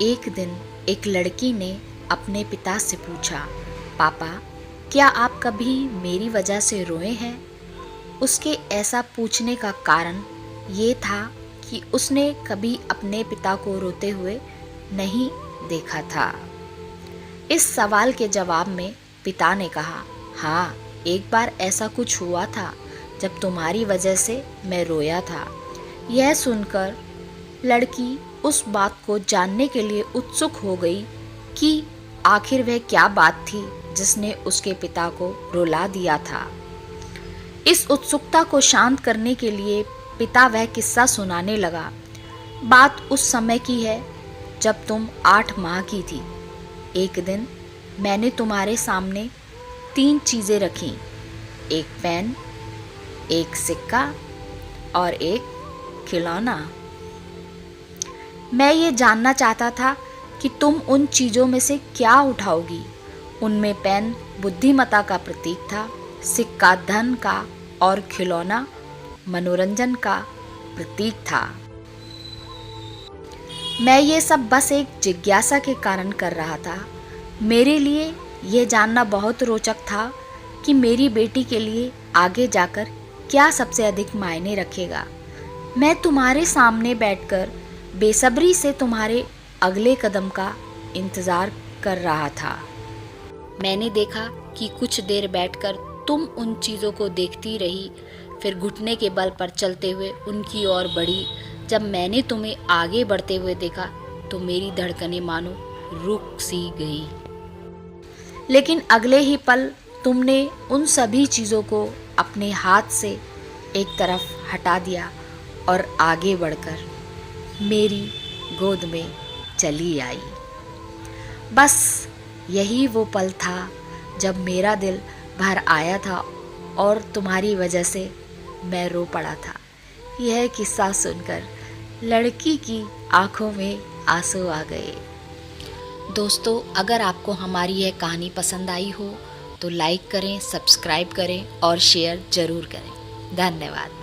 एक दिन एक लड़की ने अपने पिता से पूछा, पापा, क्या आप कभी मेरी वजह से रोए हैं? उसके ऐसा पूछने का कारण ये था कि उसने कभी अपने पिता को रोते हुए नहीं देखा था। इस सवाल के जवाब में पिता ने कहा, हाँ, एक बार ऐसा कुछ हुआ था जब तुम्हारी वजह से मैं रोया था। यह सुनकर लड़की उस बात को जानने के लिए उत्सुक हो गई कि आखिर वह क्या बात थी जिसने उसके पिता को रुला दिया था। इस उत्सुकता को शांत करने के लिए पिता वह किस्सा सुनाने लगा। बात उस समय की है जब तुम 8 माह की थी। एक दिन मैंने तुम्हारे सामने 3 चीज़ें रखीं, एक पेन, एक सिक्का और एक खिलौना। मैं ये जानना चाहता था कि तुम उन चीज़ों में से क्या उठाओगी। उनमें पेन बुद्धिमत्ता का प्रतीक था, सिक्का धन का और खिलौना मनोरंजन का प्रतीक था। मैं ये सब बस एक जिज्ञासा के कारण कर रहा था। मेरे लिए ये जानना बहुत रोचक था कि मेरी बेटी के लिए आगे जाकर क्या सबसे अधिक मायने रखेगा। मैं तुम्हारे सामने बैठकर बेसब्री से तुम्हारे अगले कदम का इंतज़ार कर रहा था। मैंने देखा कि कुछ देर बैठकर तुम उन चीज़ों को देखती रही, फिर घुटने के बल पर चलते हुए उनकी ओर बढ़ी। जब मैंने तुम्हें आगे बढ़ते हुए देखा तो मेरी धड़कनें मानो रुक सी गई। लेकिन अगले ही पल तुमने उन सभी चीज़ों को अपने हाथ से एक तरफ हटा दिया और आगे बढ़कर मेरी गोद में चली आई। बस यही वो पल था जब मेरा दिल भर आया था और तुम्हारी वजह से मैं रो पड़ा था। यह किस्सा सुनकर लड़की की आंखों में आंसू आ गए। दोस्तों, अगर आपको हमारी यह कहानी पसंद आई हो तो लाइक करें, सब्सक्राइब करें और शेयर ज़रूर करें। धन्यवाद।